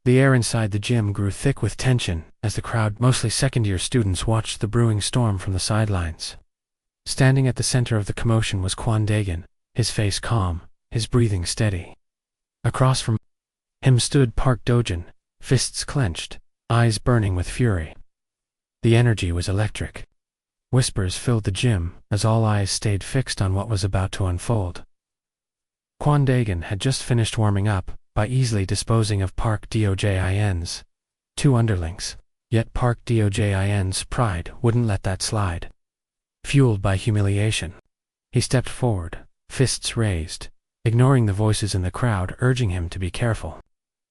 The air inside the gym grew thick with tension as the crowd, mostly second-year students, watched the brewing storm from the sidelines. Standing at the center of the commotion was Kwon Daegan, his face calm, his breathing steady. Across from him stood Park Dojin, fists clenched, eyes burning with fury. The energy was electric. Whispers filled the gym as all eyes stayed fixed on what was about to unfold. Kwon Daegan had just finished warming up by easily disposing of Park Dojin's two underlings, yet Park Dojin's pride wouldn't let that slide. Fueled by humiliation, he stepped forward, fists raised, ignoring the voices in the crowd urging him to be careful.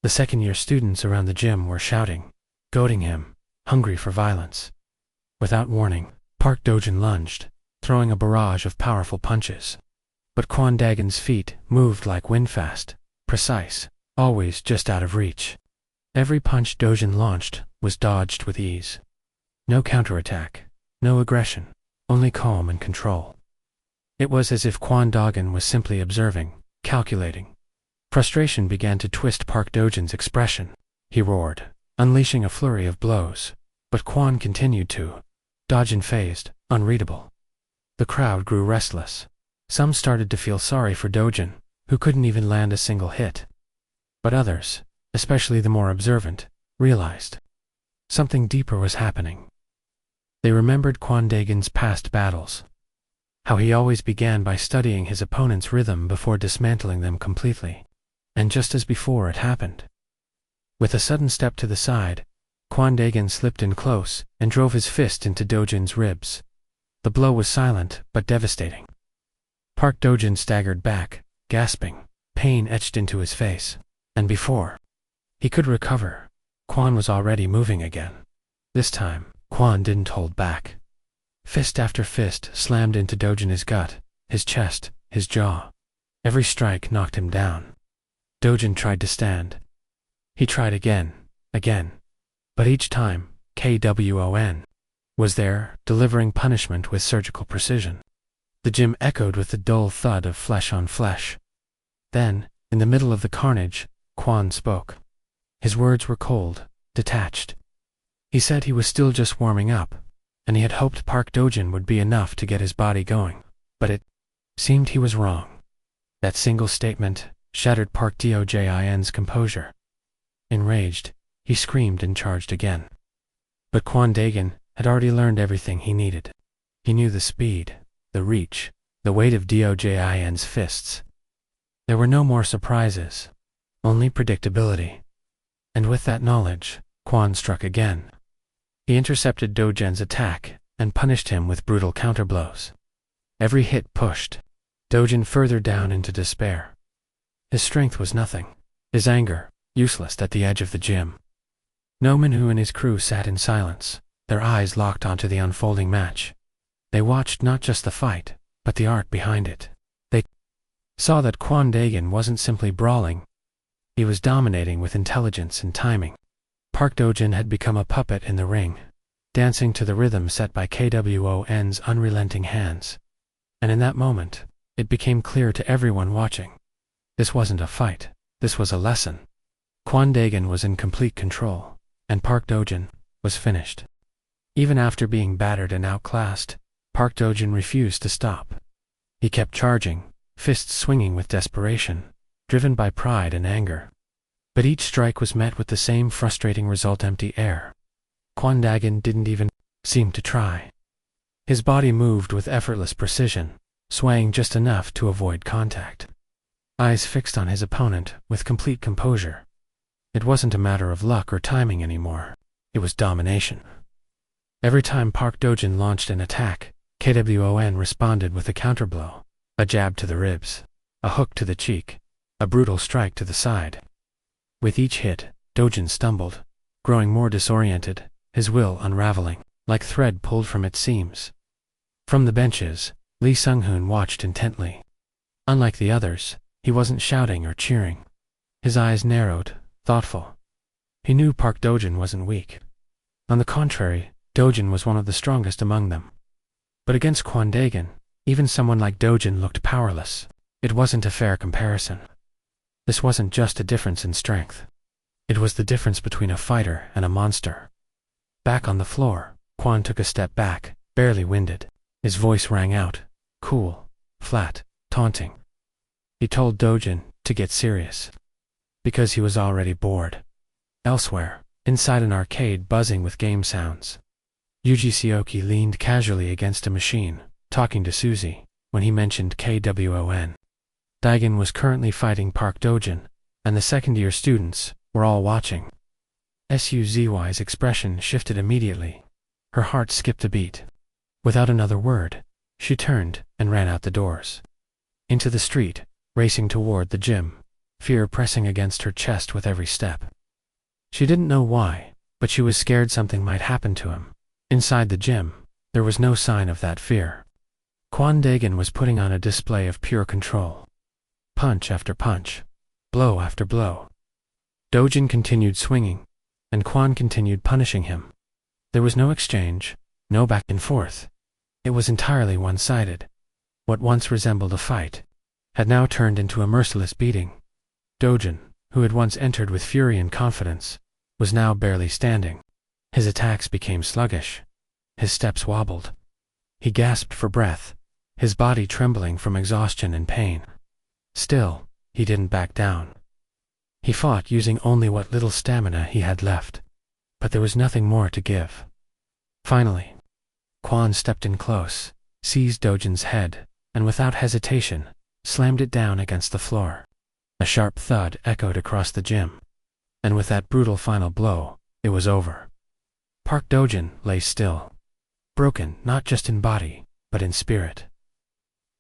The second-year students around the gym were shouting, goading him, hungry for violence. Without warning, Park Dojin lunged, throwing a barrage of powerful punches. But Kwon Daegan's feet moved like wind-fast, precise, always just out of reach. Every punch Dojin launched was dodged with ease. No counterattack, no aggression, only calm and control. It was as if Kwon Daegan was simply observing, calculating. Frustration began to twist Park Dojin's expression. He roared, unleashing a flurry of blows, but Kwon continued to dodge unfazed, unreadable. The crowd grew restless. Some started to feel sorry for Dojin, who couldn't even land a single hit. But others, especially the more observant, realized something deeper was happening. They remembered Kwon Daegan's past battles, how he always began by studying his opponent's rhythm before dismantling them completely. And just as before it happened, with a sudden step to the side, Kwon Daegan slipped in close and drove his fist into Dojin's ribs. The blow was silent but devastating. Park Dojin staggered back, gasping, pain etched into his face. And before he could recover, Kwon was already moving again. This time, Kwon didn't hold back. Fist after fist slammed into Dojin's gut, his chest, his jaw. Every strike knocked him down. Dojin tried to stand. He tried again. But each time, Kwon was there, delivering punishment with surgical precision. The gym echoed with the dull thud of flesh on flesh. Then, in the middle of the carnage, Kwon spoke. His words were cold, detached. He said he was still just warming up, and he had hoped Park Dojin would be enough to get his body going. But it seemed he was wrong. That single statement shattered Park Dojin's composure. Enraged, he screamed and charged again. But Kwon Daegan had already learned everything he needed. He knew the speed, the reach, the weight of Dojin's fists. There were no more surprises, only predictability. And with that knowledge, Kwon struck again. He intercepted Dojin's attack and punished him with brutal counterblows. Every hit pushed Dojin further down into despair. His strength was nothing, his anger useless at the edge of the gym. No Manhwa and his crew sat in silence, their eyes locked onto the unfolding match. They watched not just the fight, but the art behind it. They saw that Kwon Daegan wasn't simply brawling. He was dominating with intelligence and timing. Park Dojin had become a puppet in the ring, dancing to the rhythm set by Kwon's unrelenting hands. And in that moment, it became clear to everyone watching. This wasn't a fight, this was a lesson. Kwon Daegan was in complete control, and Park Dojin was finished. Even after being battered and outclassed, Park Dojin refused to stop. He kept charging, fists swinging with desperation, driven by pride and anger. But each strike was met with the same frustrating result: empty air. Kwon Daegan didn't even seem to try. His body moved with effortless precision, swaying just enough to avoid contact. Eyes fixed on his opponent with complete composure. It wasn't a matter of luck or timing anymore. It was domination. Every time Park Dojin launched an attack, Kwon responded with a counterblow, a jab to the ribs, a hook to the cheek, a brutal strike to the side. With each hit, Dojin stumbled, growing more disoriented, his will unraveling, like thread pulled from its seams. From the benches, Lee Sung-hoon watched intently. Unlike the others, he wasn't shouting or cheering. His eyes narrowed, thoughtful. He knew Park Dojin wasn't weak. On the contrary, Dojin was one of the strongest among them. But against Kwon Daegan, even someone like Dojin looked powerless. It wasn't a fair comparison. This wasn't just a difference in strength. It was the difference between a fighter and a monster. Back on the floor, Kwon took a step back, barely winded. His voice rang out, cool, flat, taunting. He told Dojin to get serious. Because he was already bored. Elsewhere, inside an arcade buzzing with game sounds, Yuji Seoki leaned casually against a machine, talking to Suzy, when he mentioned KWON. Daigen was currently fighting Park Dojin, and the second-year students were all watching. Suzy's expression shifted immediately. Her heart skipped a beat. Without another word, she turned and ran out the doors. Into the street, racing toward the gym, fear pressing against her chest with every step. She didn't know why, but she was scared something might happen to him. Inside the gym, there was no sign of that fear. Kwon Daegan was putting on a display of pure control. Punch after punch, blow after blow. Dojin continued swinging, and Kwon continued punishing him. There was no exchange, no back and forth. It was entirely one-sided. What once resembled a fight had now turned into a merciless beating. Dojin, who had once entered with fury and confidence, was now barely standing. His attacks became sluggish. His steps wobbled. He gasped for breath, his body trembling from exhaustion and pain. Still, he didn't back down. He fought using only what little stamina he had left, but there was nothing more to give. Finally, Kwon stepped in close, seized Dojin's head, and without hesitation, slammed it down against the floor. A sharp thud echoed across the gym, and with that brutal final blow, it was over. Park Dojin lay still, broken not just in body, but in spirit.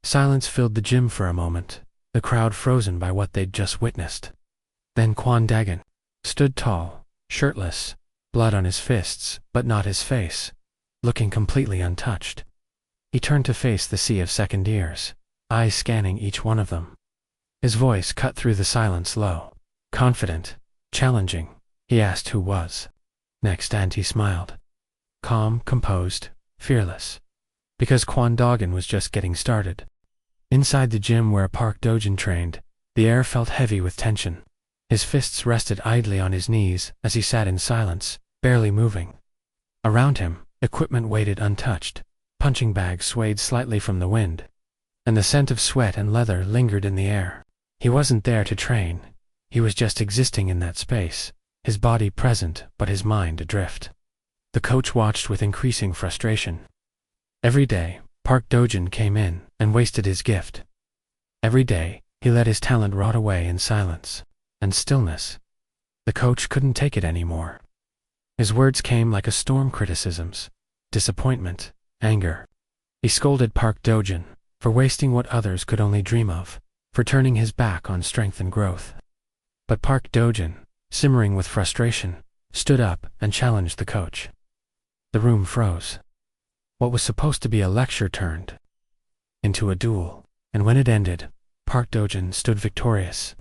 Silence filled the gym for a moment, the crowd frozen by what they'd just witnessed. Then Kwon Daegan stood tall, shirtless, blood on his fists, but not his face, looking completely untouched. He turned to face the sea of second years, eyes scanning each one of them. His voice cut through the silence low, confident, challenging. He asked who was next, and he smiled. Calm, composed, fearless. Because Kwon Daegan was just getting started. Inside the gym where Park Dojin trained, the air felt heavy with tension. His fists rested idly on his knees as he sat in silence, barely moving. Around him, equipment waited untouched, punching bags swayed slightly from the wind, and the scent of sweat and leather lingered in the air. He wasn't there to train, he was just existing in that space, his body present but his mind adrift. The coach watched with increasing frustration. Every day, Park Dojin came in and wasted his gift. Every day, he let his talent rot away in silence and stillness. The coach couldn't take it anymore. His words came like a storm: criticisms, disappointment, anger. He scolded Park Dojin for wasting what others could only dream of, for turning his back on strength and growth. But Park Dojin, simmering with frustration, stood up and challenged the coach. The room froze. What was supposed to be a lecture turned into a duel, and when it ended, Park Dojin stood victorious.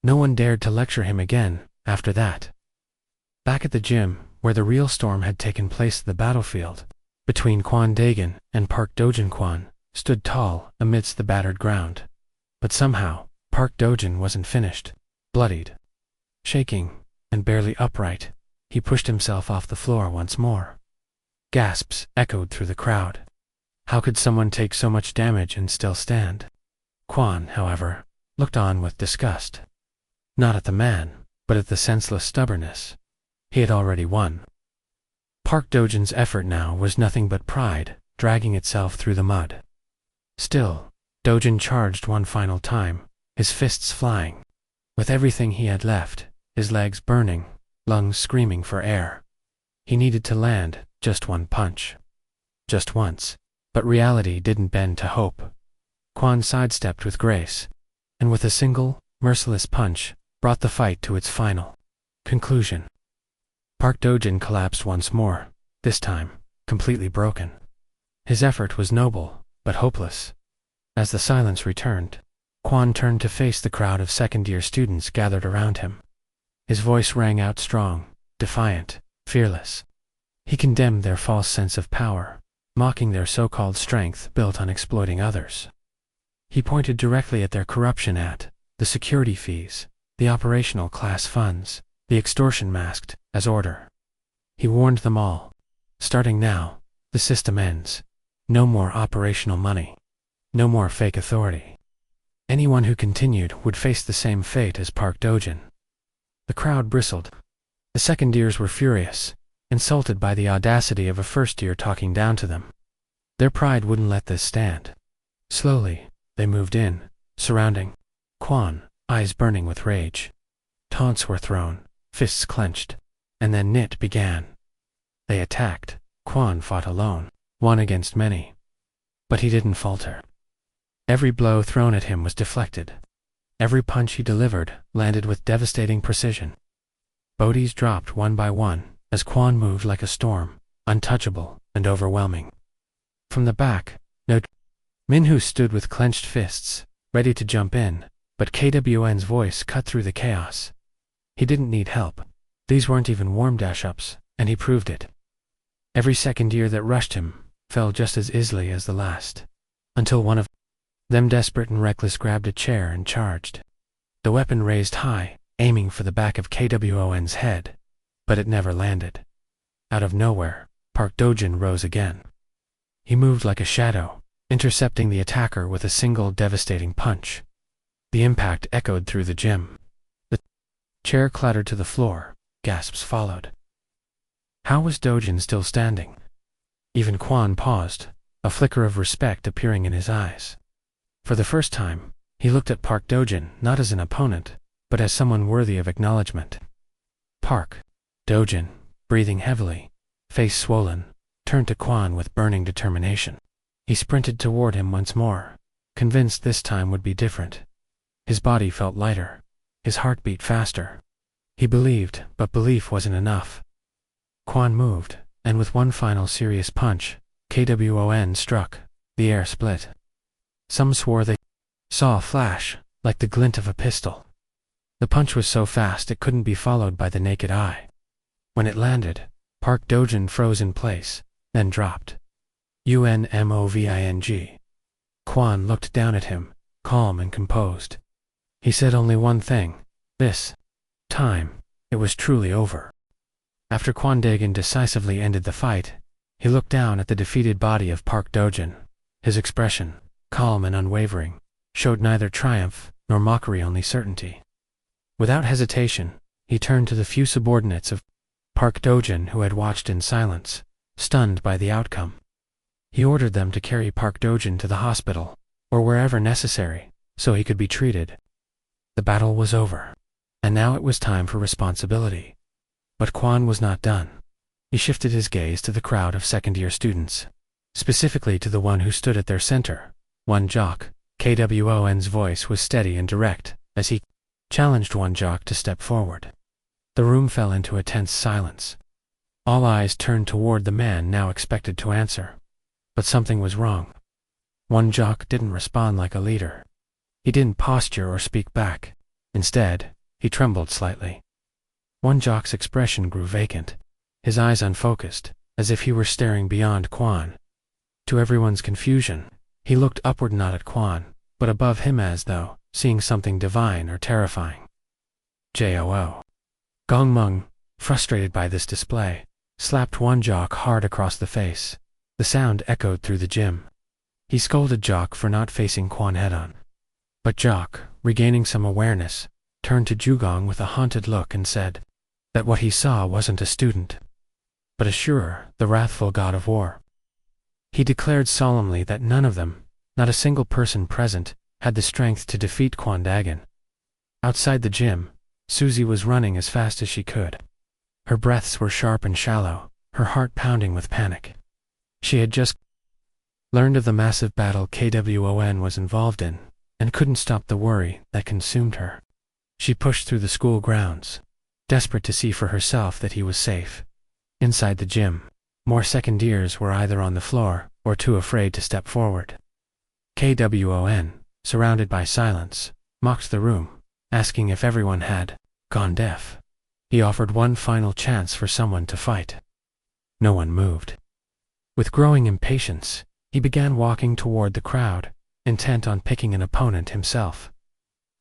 No one dared to lecture him again after that. Back at the gym, where the real storm had taken place, the battlefield between Kwon Daegan and Park Dojin, Kwon stood tall amidst the battered ground. But somehow, Park Dojin wasn't finished. Bloodied, shaking, and barely upright, he pushed himself off the floor once more. Gasps echoed through the crowd. How could someone take so much damage and still stand? Kwon, however, looked on with disgust. Not at the man, but at the senseless stubbornness. He had already won. Park Dojin's effort now was nothing but pride, dragging itself through the mud. Still, Dojin charged one final time, his fists flying. With everything he had left, his legs burning, lungs screaming for air. He needed to land just one punch. Just once. But reality didn't bend to hope. Kwon sidestepped with grace, and with a single, merciless punch, brought the fight to its final conclusion. Park Dojin collapsed once more, this time, completely broken. His effort was noble, but hopeless. As the silence returned, Kwon turned to face the crowd of second-year students gathered around him. His voice rang out strong, defiant, fearless. He condemned their false sense of power, mocking their so-called strength built on exploiting others. He pointed directly at their corruption, at the security fees, the operational class funds, the extortion masked as order. He warned them all. Starting now, the system ends. No more operational money. No more fake authority. Anyone who continued would face the same fate as Park Dojin. The crowd bristled. The second years were furious, insulted by the audacity of a first year talking down to them. Their pride wouldn't let this stand. Slowly, they moved in, surrounding Kwon, eyes burning with rage. Taunts were thrown, fists clenched, and then Knit began. They attacked. Kwon fought alone, one against many. But he didn't falter. Every blow thrown at him was deflected. Every punch he delivered landed with devastating precision. Bodies dropped one by one as Kwon moved like a storm, untouchable and overwhelming. From the back, Minhu stood with clenched fists, ready to jump in, but KWN's voice cut through the chaos. He didn't need help. These weren't even warm dash-ups, and he proved it. Every second year that rushed him fell just as easily as the last, until one of them, desperate and reckless, grabbed a chair and charged. The weapon raised high, aiming for the back of KWON's head, but it never landed. Out of nowhere, Park Dojin rose again. He moved like a shadow, intercepting the attacker with a single devastating punch. The impact echoed through the gym. The chair clattered to the floor. Gasps followed. How was Dojin still standing? Even Kwon paused, a flicker of respect appearing in his eyes. For the first time, he looked at Park Dojin not as an opponent, but as someone worthy of acknowledgement. Park Dojin, breathing heavily, face swollen, turned to Kwon with burning determination. He sprinted toward him once more, convinced this time would be different. His body felt lighter, his heart beat faster. He believed, but belief wasn't enough. Kwon moved, and with one final serious punch, KWON struck. The air split. Some swore they saw a flash, like the glint of a pistol. The punch was so fast it couldn't be followed by the naked eye. When it landed, Park Dojin froze in place, then dropped. UNMOVING. Kwon looked down at him, calm and composed. He said only one thing. This time, it was truly over. After Kwon Dagon decisively ended the fight, he looked down at the defeated body of Park Dojin. His expression, calm and unwavering, showed neither triumph nor mockery, only certainty. Without hesitation, he turned to the few subordinates of Park Dojin who had watched in silence, stunned by the outcome. He ordered them to carry Park Dojin to the hospital, or wherever necessary, so he could be treated. The battle was over, and now it was time for responsibility. But Kwon was not done. He shifted his gaze to the crowd of second-year students, specifically to the one who stood at their center, one jock. KWON's voice was steady and direct as he challenged one jock to step forward. The room fell into a tense silence. All eyes turned toward the man now expected to answer. But something was wrong. One jock didn't respond like a leader. He didn't posture or speak back. Instead, he trembled slightly. One jock's expression grew vacant, his eyes unfocused, as if he were staring beyond Kwon. To everyone's confusion, he looked upward, not at Kwon, but above him, as though seeing something divine or terrifying. JOO. Gongmung, frustrated by this display, slapped one jock hard across the face. The sound echoed through the gym. He scolded Jock for not facing Kwon head-on. But Jock, regaining some awareness, turned to Jugong with a haunted look and said that what he saw wasn't a student, but Ashura, the wrathful god of war. He declared solemnly that none of them, not a single person present, had the strength to defeat Kwon Dagon. Outside the gym, Suzy was running as fast as she could. Her breaths were sharp and shallow, her heart pounding with panic. She had just learned of the massive battle KWON was involved in, and couldn't stop the worry that consumed her. She pushed through the school grounds, desperate to see for herself that he was safe. Inside the gym, more second years were either on the floor or too afraid to step forward. KWON, surrounded by silence, mocked the room, asking if everyone had gone deaf. He offered one final chance for someone to fight. No one moved. With growing impatience, he began walking toward the crowd, intent on picking an opponent himself.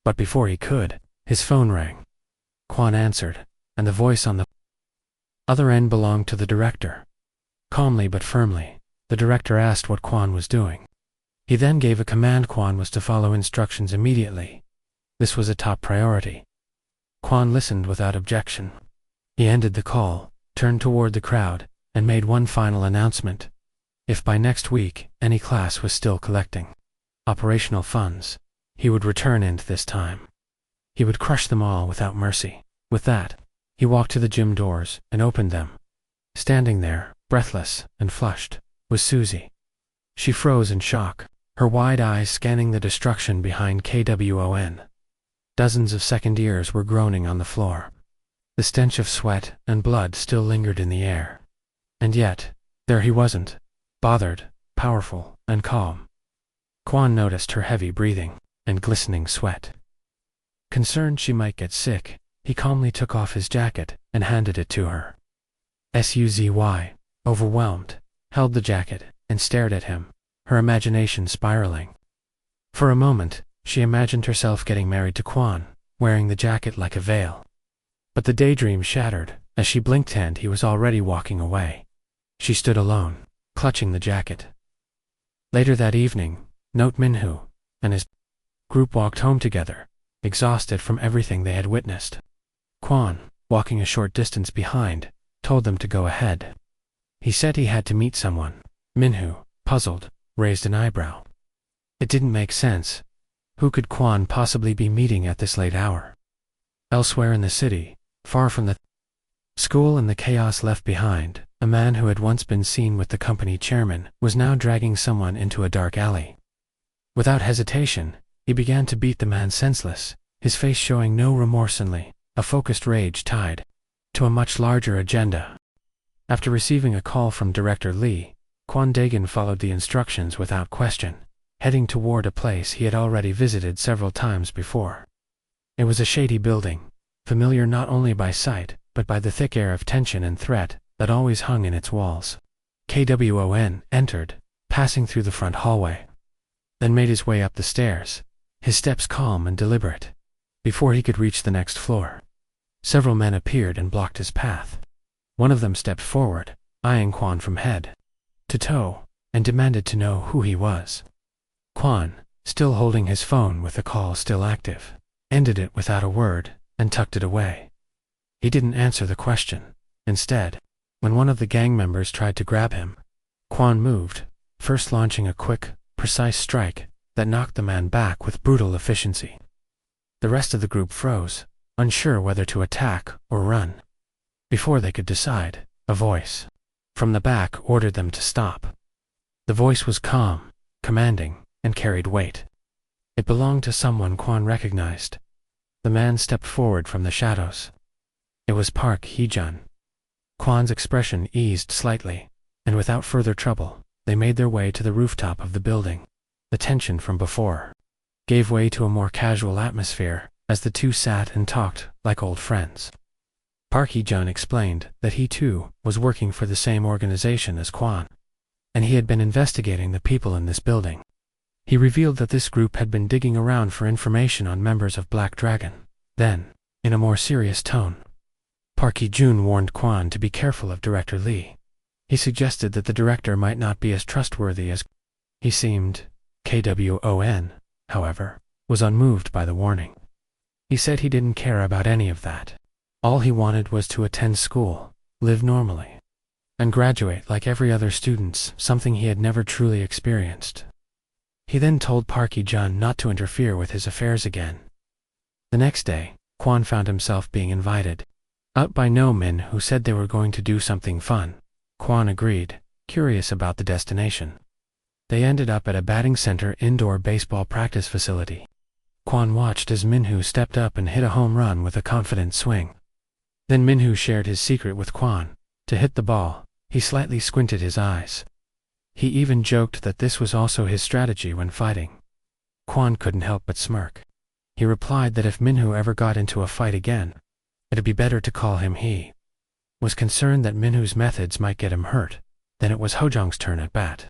But before he could, his phone rang. Kwon answered, and the voice on the other end belonged to the director. Calmly but firmly, the director asked what Kwon was doing. He then gave a command. Kwon was to follow instructions immediately. This was a top priority. Kwon listened without objection. He ended the call, turned toward the crowd, and made one final announcement. If by next week any class was still collecting operational funds, he would return, and this time he would crush them all without mercy. With that, he walked to the gym doors and opened them. Standing there, breathless and flushed, was Susie. She froze in shock, her wide eyes scanning the destruction behind KWON. Dozens of second years were groaning on the floor. The stench of sweat and blood still lingered in the air. And yet, there he wasn't, bothered, powerful, and calm. Kwon noticed her heavy breathing and glistening sweat. Concerned she might get sick, he calmly took off his jacket and handed it to her. Suzy, overwhelmed, held the jacket and stared at him, her imagination spiraling. For a moment, she imagined herself getting married to Kwon, wearing the jacket like a veil. But the daydream shattered as she blinked, and he was already walking away. She stood alone, clutching the jacket. Later that evening, Manhwa and his group walked home together, exhausted from everything they had witnessed. Kwon, walking a short distance behind, told them to go ahead. He said he had to meet someone. Manhwa, puzzled, raised an eyebrow. It didn't make sense. Who could Kwon possibly be meeting at this late hour? Elsewhere in the city, far from the school and the chaos left behind, a man who had once been seen with the company chairman was now dragging someone into a dark alley. Without hesitation, he began to beat the man senseless, his face showing no remorse, only a focused rage tied to a much larger agenda. After receiving a call from Director Lee, Kwon Daegan followed the instructions without question, heading toward a place he had already visited several times before. It was a shady building, familiar not only by sight, but by the thick air of tension and threat that always hung in its walls. KWON entered, passing through the front hallway, then made his way up the stairs, his steps calm and deliberate. Before he could reach the next floor, several men appeared and blocked his path. One of them stepped forward, eyeing Kwon from head to toe, and demanded to know who he was. Kwon, still holding his phone with the call still active, ended it without a word and tucked it away. He didn't answer the question. Instead, when one of the gang members tried to grab him, Kwon moved, first launching a quick, precise strike that knocked the man back with brutal efficiency. The rest of the group froze, unsure whether to attack or run. Before they could decide, a voice from the back ordered them to stop. The voice was calm, commanding, and carried weight. It belonged to someone Kwon recognized. The man stepped forward from the shadows. It was Park Hee-jun. Kwon's expression eased slightly, and without further trouble, they made their way to the rooftop of the building. The tension from before gave way to a more casual atmosphere as the two sat and talked like old friends. Park Hee-jun explained that he too was working for the same organization as Kwon, and he had been investigating the people in this building. He revealed that this group had been digging around for information on members of Black Dragon. Then, in a more serious tone, Park Hee-jun warned Kwon to be careful of Director Lee. He suggested that the director might not be as trustworthy as he seemed. KWON, however, was unmoved by the warning. He said he didn't care about any of that. All he wanted was to attend school, live normally, and graduate like every other student, something he had never truly experienced. He then told Park Hee-jun not to interfere with his affairs again. The next day, Kwon found himself being invited out by No Min, who said they were going to do something fun. Kwon agreed, curious about the destination. They ended up at a batting center indoor baseball practice facility. Kwon watched as Manhwa stepped up and hit a home run with a confident swing. Then Manhwa shared his secret with Kwon. To hit the ball, he slightly squinted his eyes. He even joked that this was also his strategy when fighting. Kwon couldn't help but smirk. He replied that if Manhwa ever got into a fight again, it'd be better to call him he. Was concerned that Manhwa's methods might get him hurt. Then it was Hojong's turn at bat.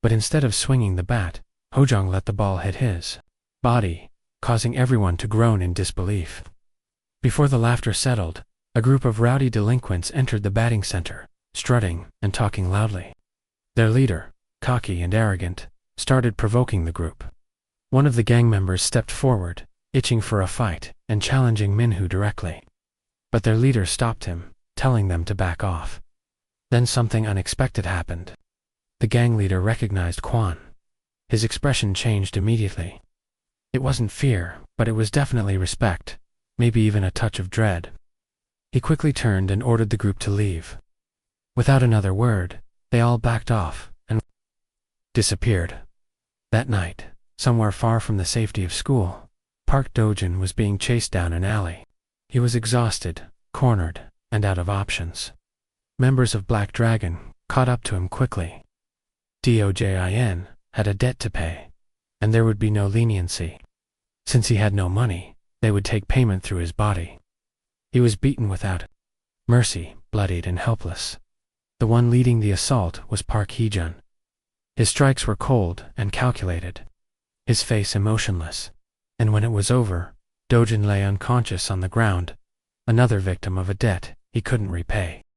But instead of swinging the bat, Hojong let the ball hit his body, causing everyone to groan in disbelief. Before the laughter settled, A group of rowdy delinquents entered the batting center, strutting and talking loudly. Their leader, cocky and arrogant, started provoking the group. One of the gang members stepped forward, itching for a fight and challenging Minhu directly. But their leader stopped him, telling them to back off. Then something unexpected happened. The gang leader recognized Quan. His expression changed immediately. It wasn't fear, but it was definitely respect, maybe even a touch of dread. He quickly turned and ordered the group to leave. Without another word, they all backed off and disappeared. That night, somewhere far from the safety of school, Park Dojin was being chased down an alley. He was exhausted, cornered, and out of options. Members of Black Dragon caught up to him quickly. Dojin had a debt to pay, and there would be no leniency. Since he had no money, they would take payment through his body. He was beaten without mercy, bloodied and helpless. The one leading the assault was Park Heejun. His strikes were cold and calculated, his face emotionless, and when it was over, Dojin lay unconscious on the ground, another victim of a debt he couldn't repay.